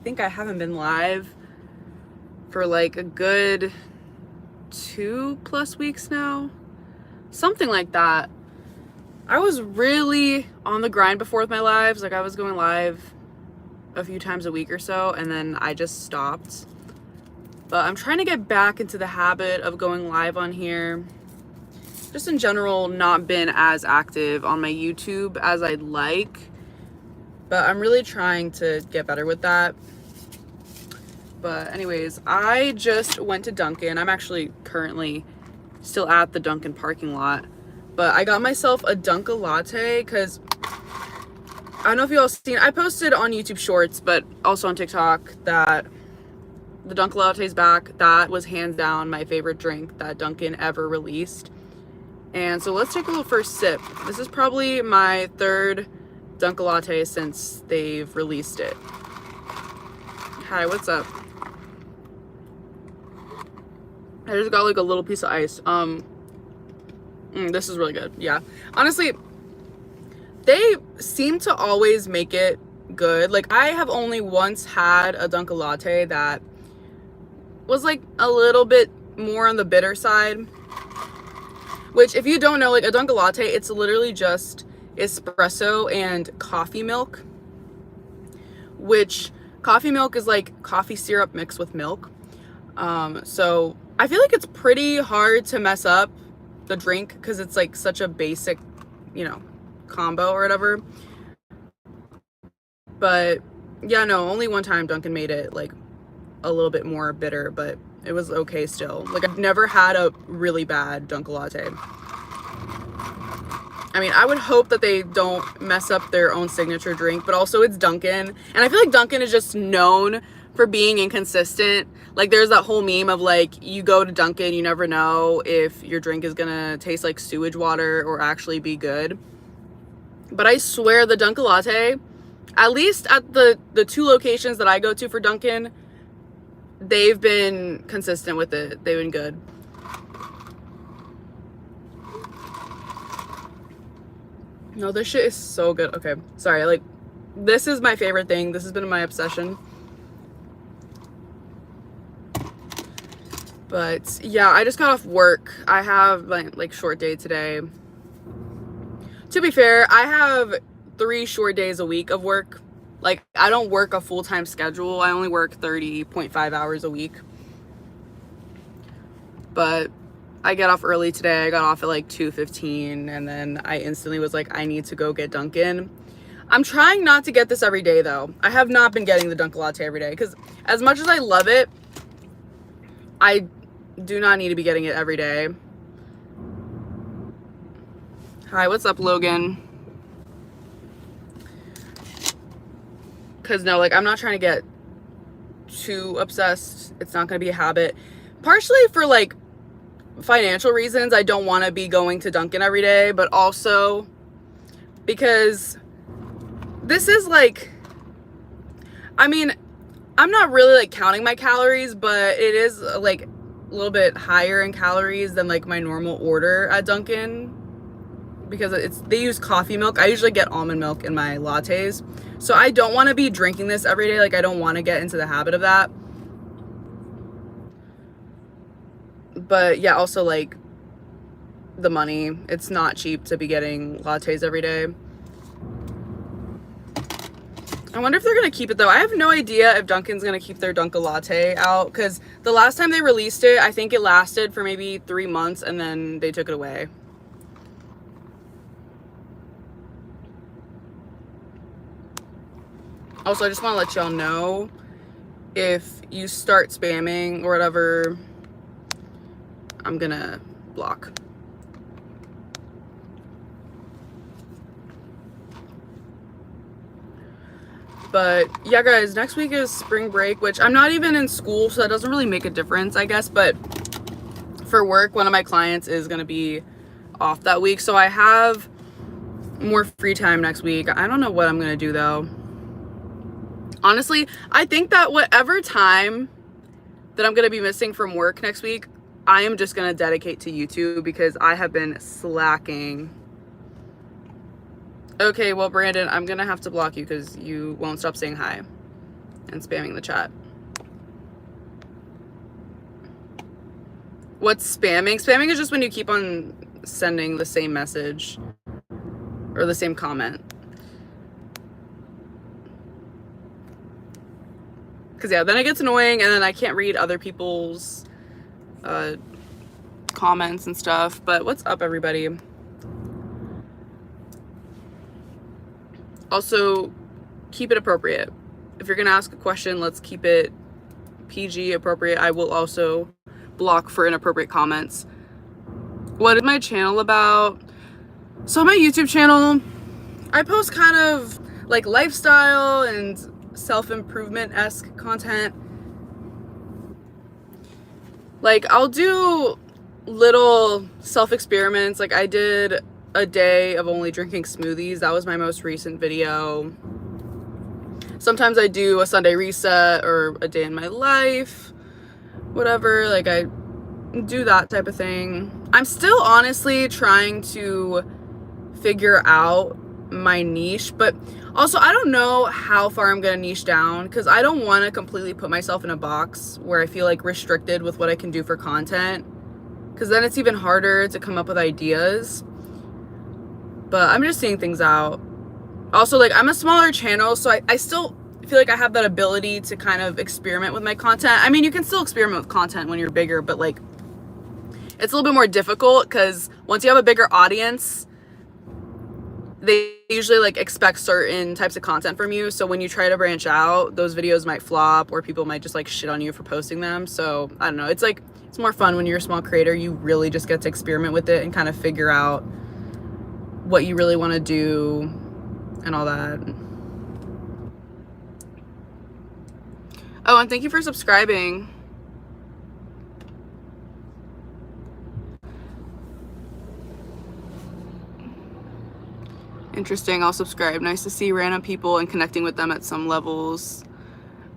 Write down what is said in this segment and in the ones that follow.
think I haven't been live for like a good 2+ weeks now, something like that. I was really on the grind before with my lives. Like I was going live a few times a week or so, and then I just stopped. But I'm trying to get back into the habit of going live on here. Just in general, not been as active on my YouTube as I'd like, but I'm really trying to get better with that. But anyways, I just went to Dunkin'. I'm actually currently still at the Dunkin' parking lot, but I got myself a Dunkalatte because I don't know if you all seen, I posted on YouTube Shorts, but also on TikTok, that the Dunkalatte is back. That was hands down my favorite drink that Dunkin' ever released. And so let's take a little first sip. This is probably my third Dunkalatte since they've released it. Hi, what's up? I just got like a little piece of ice. This is really good. Yeah. Honestly, they seem to always make it good. Like I have only once had a Dunkalatte that was like a little bit more on the bitter side. Which, if you don't know, like a Dunkalatte, it's literally just espresso and coffee milk. Which coffee milk is like coffee syrup mixed with milk. So I feel like it's pretty hard to mess up the drink because it's like such a basic, combo or whatever. But yeah, no, only one time Dunkin' made it like a little bit more bitter, but it was okay still. Like I've never had a really bad Dunkalatte. I mean, I would hope that they don't mess up their own signature drink, but also it's Dunkin'. And I feel like Dunkin' is just known for being inconsistent. Like there's that whole meme of like, you go to Dunkin', you never know if your drink is gonna taste like sewage water or actually be good. But I swear the Dunkalatte, at least at the two locations that I go to for Dunkin', they've been consistent with it. They've been good. No, this shit is so good. Okay, sorry. Like, this is my favorite thing. This has been my obsession. But yeah, I just got off work. I have like short day today. To be fair, I have 3 short days a week of work. Like, I don't work a full-time schedule. I only work 30.5 hours a week. But I get off early today. I got off at like 2:15, and then I instantly was like, I need to go get Dunkin'. I'm trying not to get this every day though. I have not been getting the Dunkalatte every day because as much as I love it, I do not need to be getting it every day. Hi, what's up, Logan? Because no, like I'm not trying to get too obsessed. It's not going to be a habit. Partially for like financial reasons, I don't want to be going to Dunkin' every day, but also because this is like, I mean, I'm not really like counting my calories, but it is like a little bit higher in calories than like my normal order at Dunkin', because they use coffee milk. I usually get almond milk in my lattes, so I don't want to be drinking this every day. Like I don't want to get into the habit of that. But yeah, also like the money, it's not cheap to be getting lattes every day. I wonder if they're gonna keep it though. I have no idea if Dunkin's gonna keep their Dunkalatte out, because the last time they released it, I think it lasted for maybe 3 months and then they took it away. Also, I just want to let y'all know, if you start spamming or whatever, I'm gonna block. But yeah, guys, next week is spring break, which I'm not even in school, so that doesn't really make a difference, I guess. But for work, one of my clients is going to be off that week, so I have more free time next week. I don't know what I'm going to do, though. Honestly, I think that whatever time that I'm going to be missing from work next week, I am just going to dedicate to YouTube, because I have been slacking. Okay, well, Brandon, I'm gonna have to block you because you won't stop saying hi. and spamming the chat. What's spamming? Spamming is just when you keep on sending the same message or the same comment. Because yeah, then it gets annoying and then I can't read other people's comments and stuff. But what's up, everybody? Also, keep it appropriate. If you're gonna ask a question, let's keep it PG appropriate. I will also block for inappropriate comments. What is my channel about? So my YouTube channel, I post kind of like lifestyle and self-improvement-esque content. Like I'll do little self-experiments. Like I did a day of only drinking smoothies. That was my most recent video. Sometimes I do a Sunday reset or a day in my life, whatever. Like I do that type of thing. I'm still honestly trying to figure out my niche, but also I don't know how far I'm gonna niche down because I don't want to completely put myself in a box where I feel like restricted with what I can do for content, because then it's even harder to come up with ideas. But I'm just seeing things out. Also, like I'm a smaller channel, so I still feel like I have that ability to kind of experiment with my content. I mean, you can still experiment with content when you're bigger, but like it's a little bit more difficult because once you have a bigger audience, they usually like expect certain types of content from you. So when you try to branch out, those videos might flop or people might just like shit on you for posting them. So I don't know. It's like, it's more fun when you're a small creator. You really just get to experiment with it and kind of figure out what you really want to do and all that. Oh, and thank you for subscribing. Interesting, I'll subscribe. Nice to see random people and connecting with them at some levels.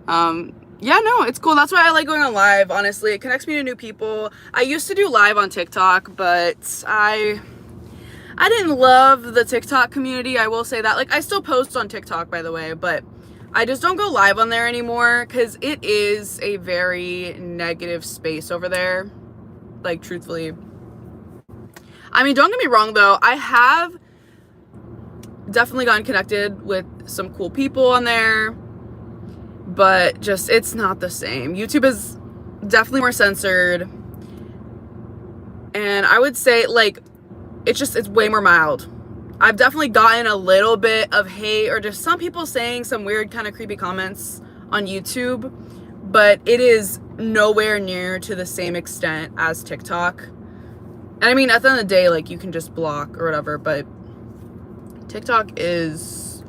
Yeah, no, it's cool. That's why I like going on live, honestly. It connects me to new people. I used to do live on TikTok, but I didn't love the TikTok community, I will say that. Like, I still post on TikTok, by the way, but I just don't go live on there anymore because it is a very negative space over there. Like, truthfully. I mean, don't get me wrong, though. I have definitely gotten connected with some cool people on there, but just it's not the same. YouTube is definitely more censored, and I would say like it's way more mild. I've definitely gotten a little bit of hate or just some people saying some weird kind of creepy comments on YouTube, but it is nowhere near to the same extent as TikTok. And I mean, at the end of the day, like you can just block or whatever, but TikTok is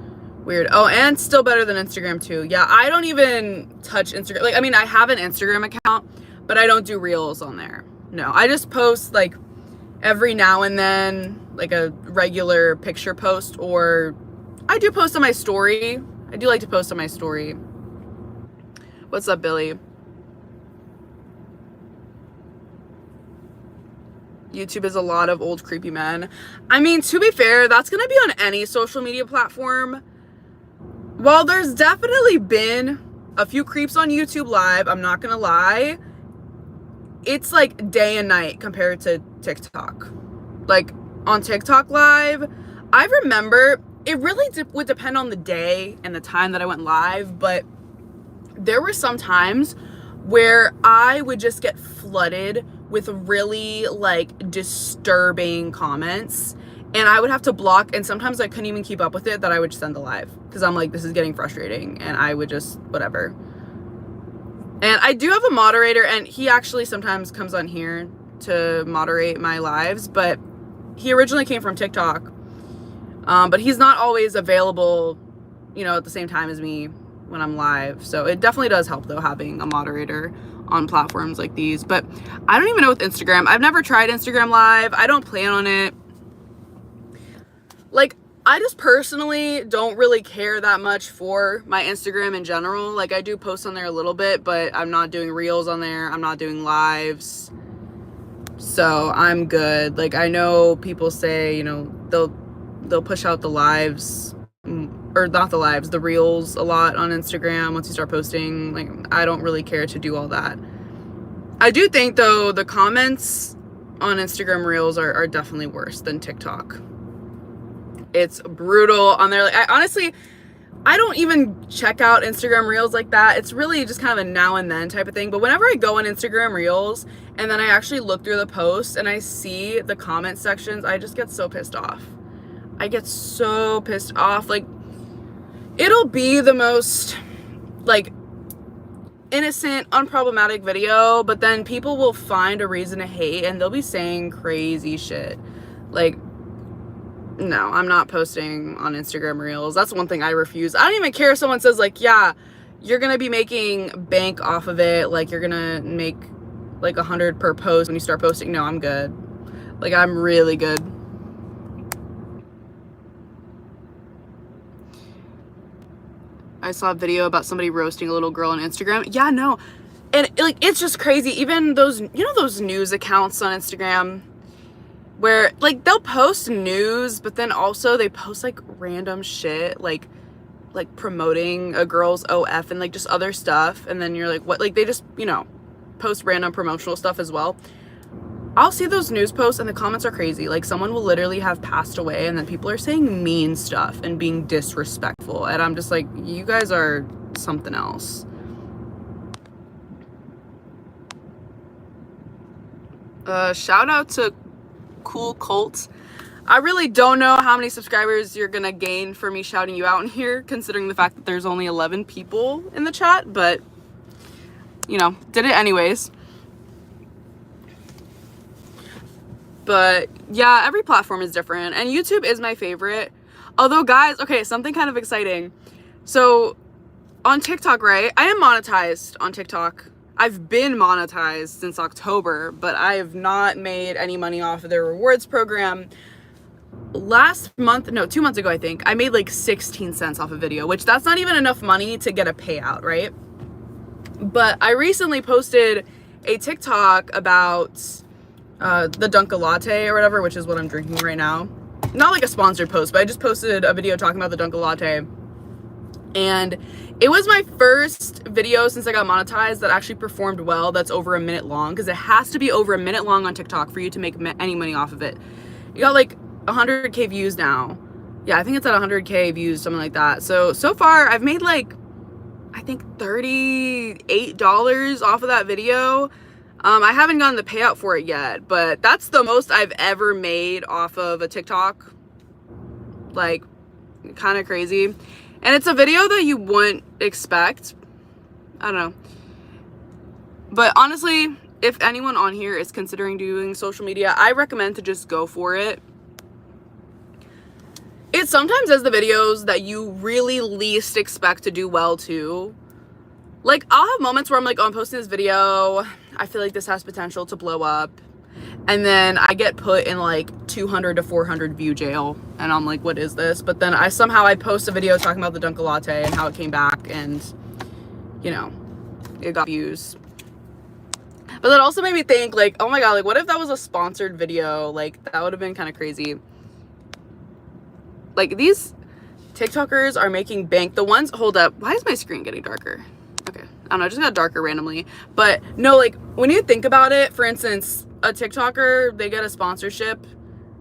weird. Oh, and still better than Instagram too. Yeah, I don't even touch Instagram. Like, I mean, I have an Instagram account, but I don't do reels on there. No, I just post like every now and then, like a regular picture post, or I do post on my story. I do like to post on my story. What's up, Billy? YouTube is a lot of old creepy men. I mean, to be fair, that's gonna be on any social media platform. While there's definitely been a few creeps on YouTube Live, I'm not gonna lie, it's like day and night compared to TikTok. Like on TikTok Live, I remember it really would depend on the day and the time that I went live, but there were some times where I would just get flooded with really like disturbing comments and I would have to block, and sometimes I couldn't even keep up with it that I would send the live because I'm like, this is getting frustrating, and I would just whatever. And I do have a moderator, and he actually sometimes comes on here to moderate my lives, but he originally came from TikTok, but he's not always available, you know, at the same time as me when I'm live. So it definitely does help though having a moderator on platforms like these. But I don't even know with Instagram. I've never tried Instagram Live. I don't plan on it. Like, I just personally don't really care that much for my Instagram in general. Like, I do post on there a little bit, but I'm not doing reels on there. I'm not doing lives. So I'm good. Like, I know people say, you know, they'll push out the lives or not the lives, the reels a lot on Instagram once you start posting. Like, I don't really care to do all that. I do think, though, the comments on Instagram reels are definitely worse than TikTok. It's brutal on there. Like, I don't even check out Instagram reels like that. It's really just kind of a now and then type of thing. But whenever I go on Instagram reels and then I actually look through the posts and I see the comment sections, I just get so pissed off. I get so pissed off. Like, it'll be the most, like, innocent, unproblematic video, but then people will find a reason to hate and they'll be saying crazy shit. Like, no, I'm not posting on Instagram reels. That's one thing I refuse. I don't even care if someone says, like, yeah, you're gonna be making bank off of it, like, you're gonna make like 100 per post when you start posting. No, I'm good. Like, I'm really good. I saw a video about somebody roasting a little girl on Instagram. Yeah, no. And like, it's just crazy. Even those, you know, those news accounts on Instagram where like they'll post news, but then also they post like random shit, like promoting a girl's OF and like just other stuff. And then you're like, what? Like, they just, you know, post random promotional stuff as well. I'll see those news posts and the comments are crazy. Like, someone will literally have passed away and then people are saying mean stuff and being disrespectful. And I'm just like, you guys are something else. Shout out to Cool Cult. I really don't know how many subscribers you're gonna gain for me shouting you out in here, considering the fact that there's only 11 people in the chat, but, you know, did it anyways. But yeah, every platform is different, and YouTube is my favorite. Although, guys, okay, something kind of exciting. So on TikTok, right? I am monetized on TikTok. I've been monetized since October, but I have not made any money off of their rewards program. Last month, no, 2 months ago, I think, I made like 16 cents off a video, which that's not even enough money to get a payout, right? But I recently posted a TikTok about the Dunkalatte or whatever, which is what I'm drinking right now. Not like a sponsored post, but I just posted a video talking about the Dunkalatte. And it was my first video since I got monetized that actually performed well, that's over a minute long, because it has to be over a minute long on TikTok for you to make any money off of it. You got like 100K views now. Yeah, I think it's at 100K views, something like that. So far I've made like, I think $38 off of that video. I haven't gotten the payout for it yet, but that's the most I've ever made off of a TikTok. Like, kind of crazy. And it's a video that you wouldn't expect. I don't know. But honestly, if anyone on here is considering doing social media, I recommend to just go for it. It sometimes is the videos that you really least expect to do well too. Like, I'll have moments where I'm like, oh, I'm posting this video, I feel like this has potential to blow up, and then I get put in like 200 to 400 view jail, and I'm like, what is this? But then I post a video talking about the Dunkalatte and how it came back, and, you know, it got views. But that also made me think, like, oh my god, like, what if that was a sponsored video? Like, that would have been kind of crazy. Like, these TikTokers are making bank. The ones, hold up, why is my screen getting darker? Okay, I don't know, it just got darker randomly. But no, like, when you think about it, for instance, a TikToker, they get a sponsorship,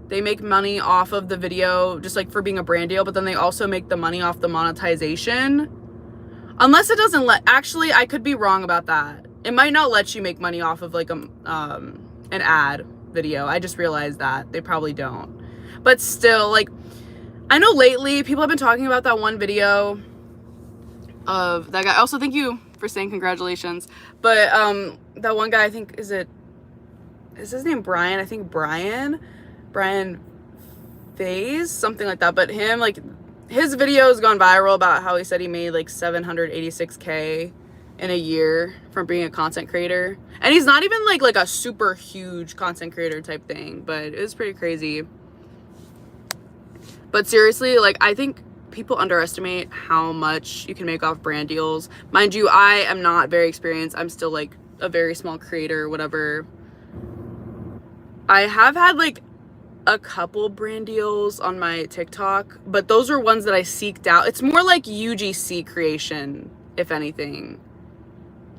they make money off of the video just like for being a brand deal, but then they also make the money off the monetization. Unless it doesn't actually, I could be wrong about that. It might not let you make money off of like an ad video. I just realized that they probably don't. But still, like, I know lately people have been talking about that one video of that guy. Also, thank you for saying congratulations. But that one guy, I think, is his name Brian? I think Brian Faze, something like that. But him, like, his video has gone viral about how he said he made like 786K in a year from being a content creator. And he's not even like a super huge content creator type thing, but it was pretty crazy. But seriously, like, I think people underestimate how much you can make off brand deals. Mind you, I am not very experienced. I'm still like a very small creator, whatever. I have had like a couple brand deals on my TikTok, but those are ones that I seeked out. It's more like UGC creation, if anything.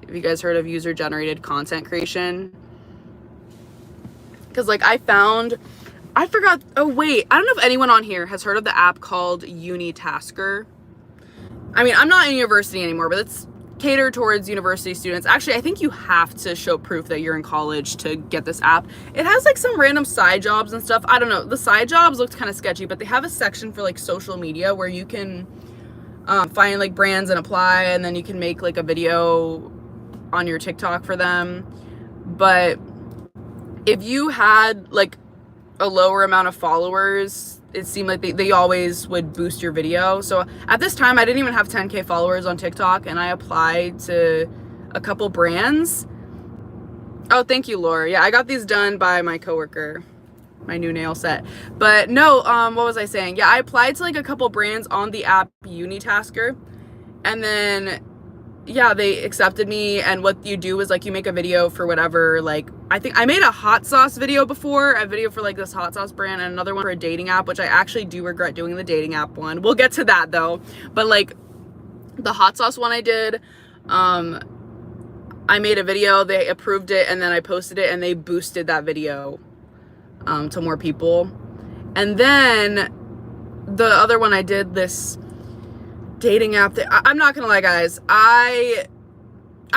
Have you guys heard of user generated content creation? Because like I forgot, oh wait, I don't know if anyone on here has heard of the app called Unitasker. I mean, I'm not in university anymore, but it's catered towards university students. Actually, I think you have to show proof that you're in college to get this app. It has like some random side jobs and stuff. I don't know. The side jobs looked kind of sketchy, but they have a section for like social media where you can find like brands and apply, and then you can make like a video on your TikTok for them. But if you had like a lower amount of followers, it seemed like they always would boost your video. So at this time, I didn't even have 10K followers on TikTok, and I applied to a couple brands. Oh, thank you, Laura. Yeah, I got these done by my coworker, my new nail set. But no, what was I saying? Yeah, I applied to like a couple brands on the app Unitasker, and then yeah, they accepted me. And what you do is like you make a video for whatever, like I think I made a hot sauce video before, a video for like this hot sauce brand, and another one for a dating app, which I actually do regret doing the dating app one. We'll get to that though. But like the hot sauce one I did, I made a video, they approved it, and then I posted it, and they boosted that video to more people. And then the other one I did, this dating app that I'm not gonna lie, guys, I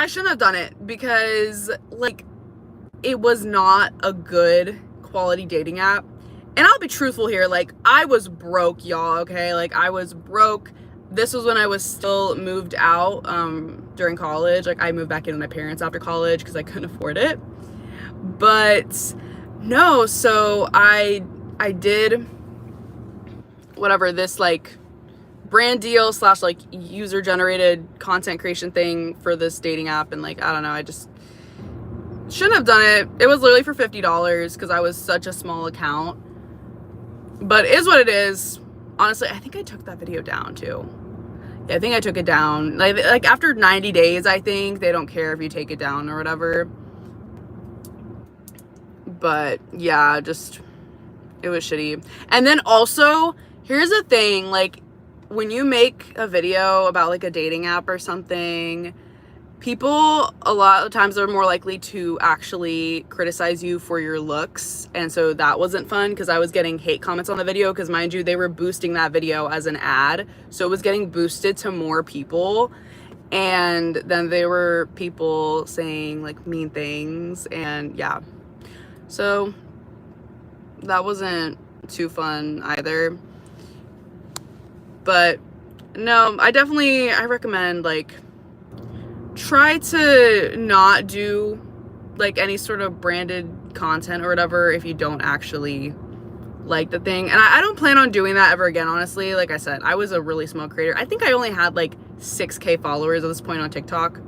shouldn't have done it, because like it was not a good quality dating app. And I'll be truthful here, like I was broke, y'all, okay? Like I was broke. This was when I was still moved out during college. Like I moved back in with my parents after college because I couldn't afford it. But no, so I did whatever, this like brand deal / like user generated content creation thing for this dating app, and like I don't know, I just shouldn't have done it. It was literally for $50 because I was such a small account, but it is what it is. Honestly, I think I took that video down too. Yeah, I think I took it down like after 90 days. I think they don't care if you take it down or whatever. But yeah, just it was shitty. And then also, here's the thing, like when you make a video about like a dating app or something, people a lot of times are more likely to actually criticize you for your looks. And so that wasn't fun, because I was getting hate comments on the video, because mind you, they were boosting that video as an ad, so it was getting boosted to more people. And then there were people saying like mean things, and yeah, so that wasn't too fun either. But no, I recommend like try to not do like any sort of branded content or whatever if you don't actually like the thing. And I don't plan on doing that ever again, honestly. Like I said, I was a really small creator. I think I only had like 6K followers at this point on TikTok,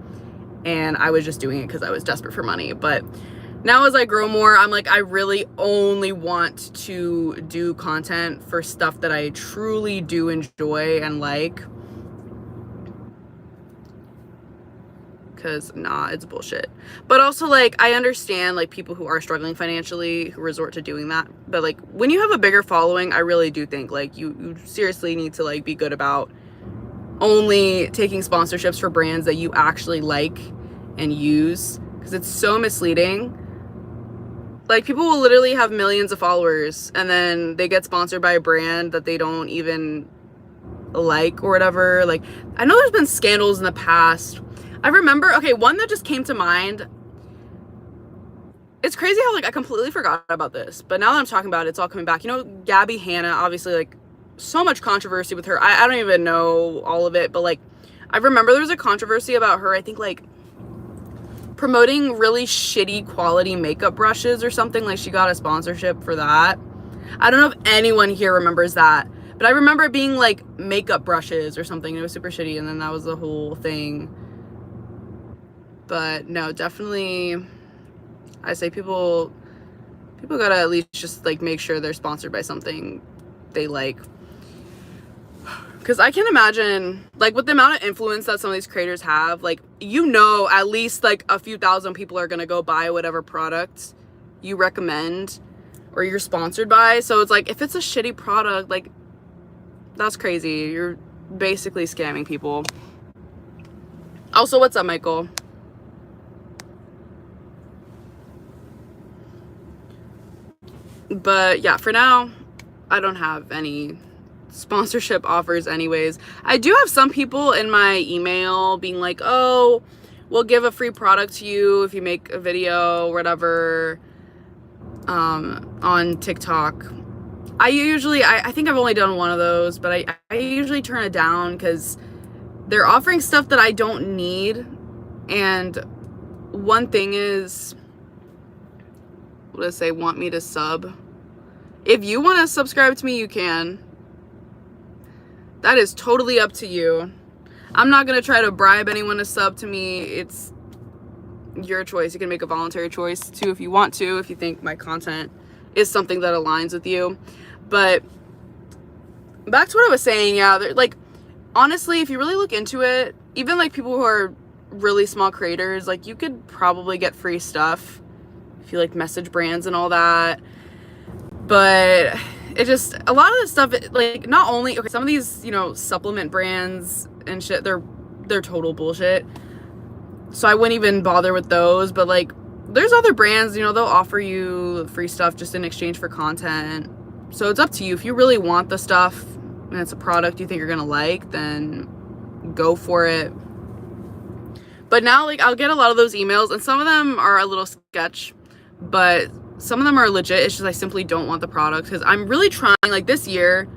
and I was just doing it because I was desperate for money. But now as I grow more, I'm like, I really only want to do content for stuff that I truly do enjoy and like. Because nah, it's bullshit. But also like I understand like people who are struggling financially who resort to doing that. But like when you have a bigger following, I really do think like you seriously need to like be good about only taking sponsorships for brands that you actually like and use, because it's so misleading. Like people will literally have millions of followers, and then they get sponsored by a brand that they don't even like or whatever. Like I know there's been scandals in the past. I remember, okay, one that just came to mind. It's crazy how like I completely forgot about this, but now that I'm talking about it, it's all coming back. You know, Gabby Hanna, obviously like so much controversy with her. I don't even know all of it, but like I remember there was a controversy about her, I think like promoting really shitty quality makeup brushes or something. Like she got a sponsorship for that. I don't know if anyone here remembers that, but I remember it being like makeup brushes or something. It was super shitty, and then that was the whole thing. But no, definitely I say people gotta at least just like make sure they're sponsored by something they like. Because I can't imagine, like with the amount of influence that some of these creators have, like, you know, at least like a few thousand people are gonna go buy whatever product you recommend. or you're sponsored by. So it's like, if it's a shitty product, like, that's crazy. You're basically scamming people. Also, what's up, Michael? But yeah, for now, I don't have any sponsorship offers anyways. I do have some people in my email being like, oh, we'll give a free product to you if you make a video or whatever on TikTok. I think I've only done one of those, but I usually turn it down because they're offering stuff that I don't need. And one thing is, what does it say? Want me to sub? If you want to subscribe to me, you can. That is totally up to you. I'm not going to try to bribe anyone to sub to me. It's your choice. You can make a voluntary choice too if you want to, if you think my content is something that aligns with you. But back to what I was saying, yeah, like, honestly, if you really look into it, even like people who are really small creators, like, you could probably get free stuff if you like message brands and all that. But it just, a lot of this stuff, like, not only, okay, some of these, you know, supplement brands and shit, they're total bullshit. So I wouldn't even bother with those. But like, there's other brands, you know, they'll offer you free stuff just in exchange for content. So it's up to you. If you really want the stuff and it's a product you think you're gonna like, then go for it. But now, like, I'll get a lot of those emails, and some of them are a little sketch, but some of them are legit. It's just I simply don't want the product, because I'm really trying, like, this year,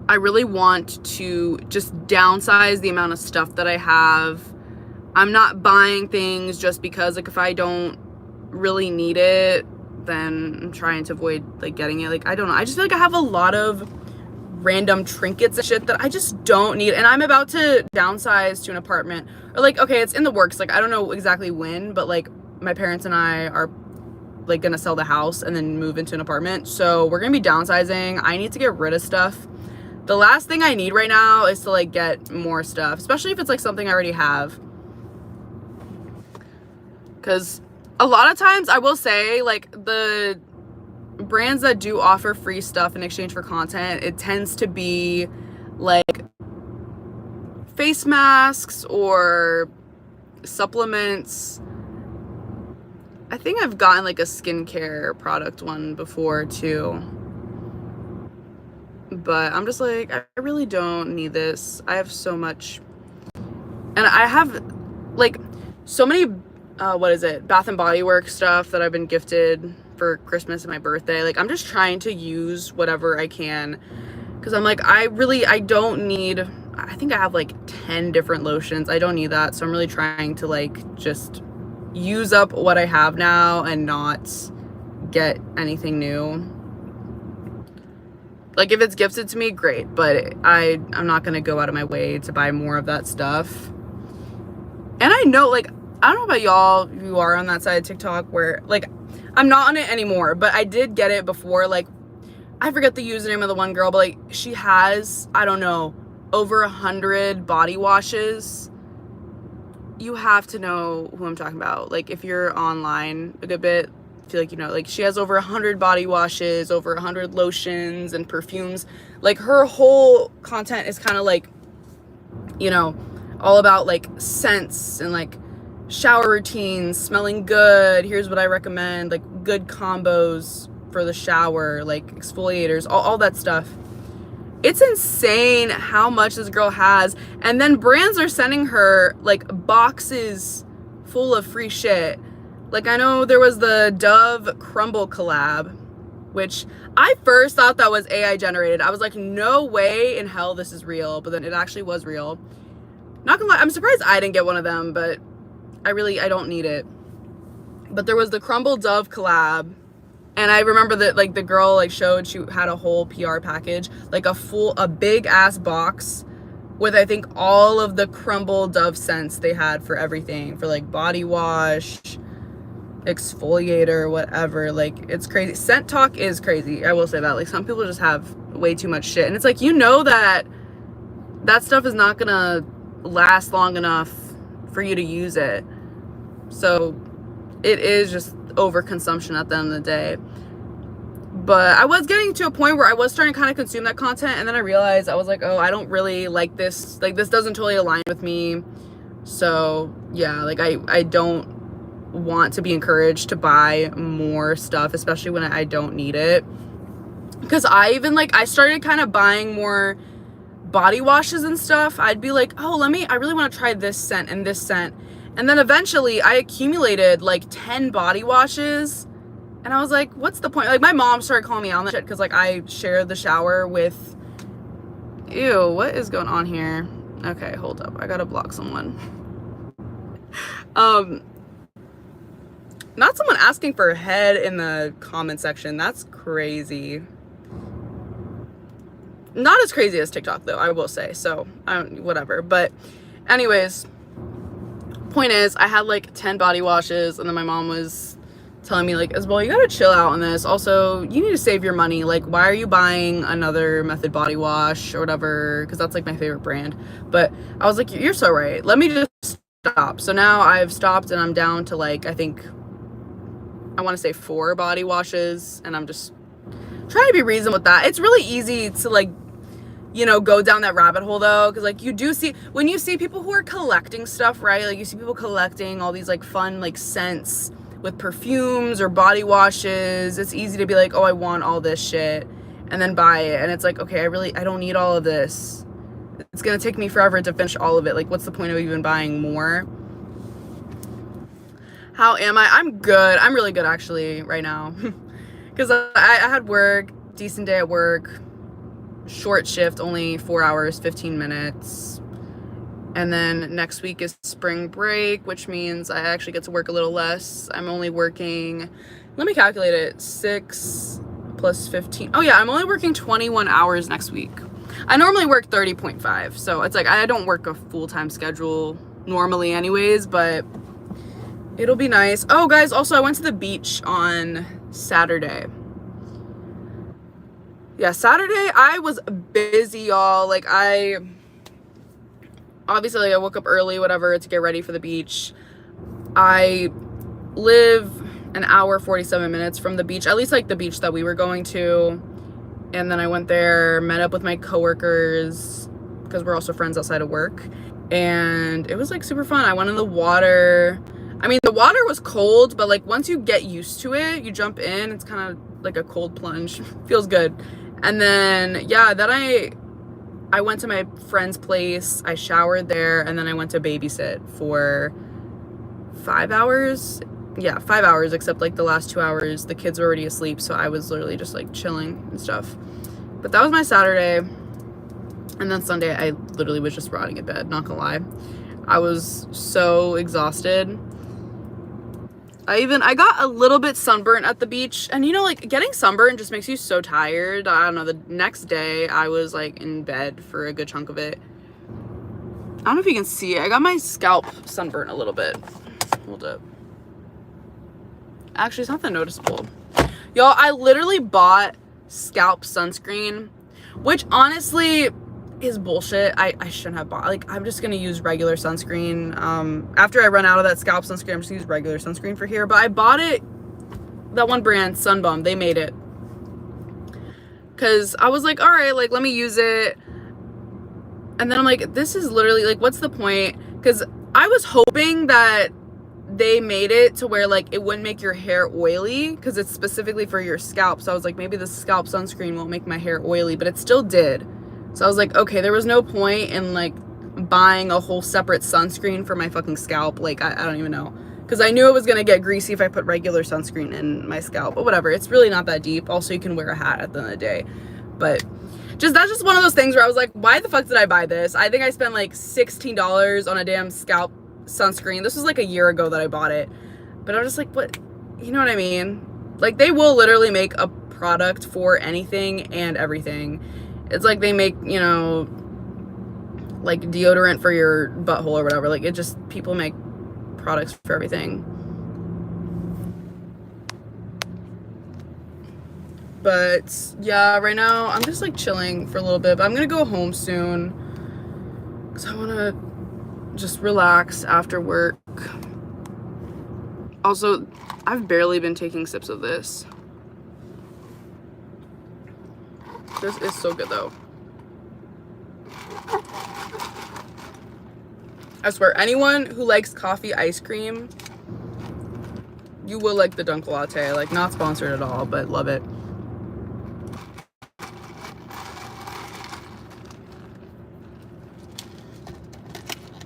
I really want to just downsize the amount of stuff that I have. I'm not buying things just because, like, if I don't really need it, then I'm trying to avoid, like, getting it. Like, I don't know. I just feel like I have a lot of random trinkets and shit that I just don't need. And I'm about to downsize to an apartment. Or, like, okay, it's in the works. Like, I don't know exactly when, but, like, my parents and I are, like, gonna sell the house and then move into an apartment. So we're gonna be downsizing. I need to get rid of stuff. The last thing I need right now is to, like, get more stuff, especially if it's, like, something I already have. Because a lot of times, I will say, like, the brands that do offer free stuff in exchange for content, it tends to be, like, face masks or supplements. I think I've gotten, like, a skincare product one before, too. But I'm just like, I really don't need this. I have so much. And I have, like, so many, Bath and Body Works stuff that I've been gifted for Christmas and my birthday. Like, I'm just trying to use whatever I can. Because I'm like, I don't need, I think I have, like, 10 different lotions. I don't need that. So I'm really trying to, like, just use up what I have now and not get anything new. Like, if it's gifted to me, great, but I'm not gonna go out of my way to buy more of that stuff. And I know, like, I don't know about y'all who are on that side of TikTok where, like, I'm not on it anymore, but I did get it before. Like, I forget the username of the one girl, but, like, she has, I don't know, over 100 body washes. You have to know who I'm talking about. Like, if you're online a good bit, I feel like you know. Like, she has over 100 body washes, over 100 lotions and perfumes. Like, her whole content is kind of like, you know, all about, like, scents and, like, shower routines, smelling good. Here's what I recommend, like, good combos for the shower, like exfoliators, all that stuff. It's insane how much this girl has. And then brands are sending her, like, boxes full of free shit. Like, I know there was the Dove Crumble collab, which I first thought that was AI generated. I was like, no way in hell this is real. But then it actually was real. Not gonna lie, I'm surprised I didn't get one of them, but I don't need it. But there was the Crumble Dove collab. And I remember that, like, the girl, like, showed she had a whole PR package, like a big ass box with, I think, all of the Crumble Dove scents they had for everything, for, like, body wash, exfoliator, whatever. Like, it's crazy. Scent talk is crazy. I will say that. Like, some people just have way too much shit. And it's like, you know that stuff is not gonna last long enough for you to use it. So it is just overconsumption at the end of the day. But I was getting to a point where I was starting to kind of consume that content, and then I realized, I was like, oh, I don't really like this. Like, this doesn't totally align with me. So yeah, like I don't want to be encouraged to buy more stuff, especially when I don't need it. Because I even, like, I started kind of buying more body washes and stuff. I'd be like, oh, I really want to try this scent and this scent. And then eventually I accumulated like 10 body washes. And I was like, what's the point? Like, my mom started calling me out on that shit because, like, I share the shower with... Ew, what is going on here? Okay, hold up. I gotta block someone. Not someone asking for a head in the comment section. That's crazy. Not as crazy as TikTok, though, I will say. So, whatever. But anyways, point is, I had like 10 body washes, and then my mom was telling me, like, Isabel, you gotta chill out on this. Also, you need to save your money. Like, why are you buying another Method body wash or whatever? Because that's like my favorite brand. But I was like, you're so right. Let me just stop. So now I've stopped, and I'm down to, like, I think I want to say 4 body washes, and I'm just trying to be reasonable with that. It's really easy to, like, you know, go down that rabbit hole, though, because, like, you do see, when you see people who are collecting stuff, right, like, you see people collecting all these, like, fun, like, scents with perfumes or body washes. It's easy to be like, oh, I want all this shit, and then buy it, and it's like, okay, I don't need all of this. It's gonna take me forever to finish all of it. Like, what's the point of even buying more? How am I? I'm good. I'm really good, actually, right now. Because I had work, decent day at work, short shift, only 4 hours, 15 minutes. And then next week is spring break, which means I actually get to work a little less. I'm only working, let me calculate it, 6 plus 15. Oh yeah, I'm only working 21 hours next week. I normally work 30.5, so it's like I don't work a full-time schedule normally anyways, but it'll be nice. Oh, guys, also, I went to the beach on Saturday. Yeah, Saturday, I was busy, y'all. Like, obviously, like, I woke up early, whatever, to get ready for the beach. I live an hour, 47 minutes from the beach, at least, like, the beach that we were going to. And then I went there, met up with my coworkers, because we're also friends outside of work. And it was, like, super fun. I went in the water. I mean, the water was cold, but, like, once you get used to it, you jump in, it's kind of like a cold plunge. Feels good. And then, yeah, then I went to my friend's place, I showered there, and then I went to babysit for 5 hours. Yeah, 5 hours, except, like, the last 2 hours, the kids were already asleep, so I was literally just, like, chilling and stuff. But that was my Saturday. And then Sunday, I literally was just rotting in bed, not gonna lie. I was so exhausted. I got a little bit sunburnt at the beach, and, you know, like, getting sunburned just makes you so tired. I don't know, the next day I was, like, in bed for a good chunk of it. I don't know if you can see it. I got my scalp sunburnt a little bit. Hold up. Actually, it's not that noticeable. Y'all, I literally bought scalp sunscreen, which honestly is bullshit. I shouldn't have bought, like, I'm just gonna use regular sunscreen. After I run out of that scalp sunscreen, I'm just gonna use regular sunscreen for here. But I bought it, that one brand, Sunbum, they made it. Cause I was like, all right, like, let me use it. And then I'm like, this is literally, like, what's the point? Cause I was hoping that they made it to where, like, it wouldn't make your hair oily, because it's specifically for your scalp. So I was like, maybe the scalp sunscreen won't make my hair oily, but it still did. So I was like, okay, there was no point in, like, buying a whole separate sunscreen for my fucking scalp. Like, I don't even know. Because I knew it was going to get greasy if I put regular sunscreen in my scalp. But whatever, it's really not that deep. Also, you can wear a hat at the end of the day. But that's just one of those things where I was like, why the fuck did I buy this? I think I spent, like, $16 on a damn scalp sunscreen. This was, like, a year ago that I bought it. But I was just like, what? You know what I mean? Like, they will literally make a product for anything and everything. It's like they make, you know, like, deodorant for your butthole or whatever. Like, it just, people make products for everything. But yeah, right now I'm just, like, chilling for a little bit, but I'm gonna go home soon because I want to just relax after work. Also, I've barely been taking sips of this. This is so good though. I swear, anyone who likes coffee ice cream, you will like the Dunkalatte. Like, not sponsored at all, but love it.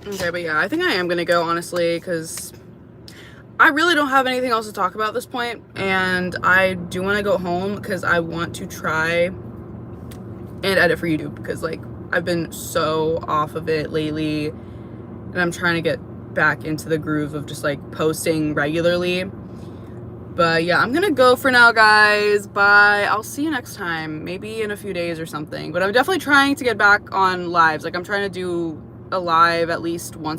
Okay, but yeah, I think I am gonna go, honestly, because I really don't have anything else to talk about at this point, and I do want to go home because I want to try and edit for YouTube, because like I've been so off of it lately, and I'm trying to get back into the groove of just like posting regularly. But yeah, I'm gonna go for now, guys. Bye. I'll see you next time, maybe in a few days or something. But I'm definitely trying to get back on lives. Like, I'm trying to do a live at least once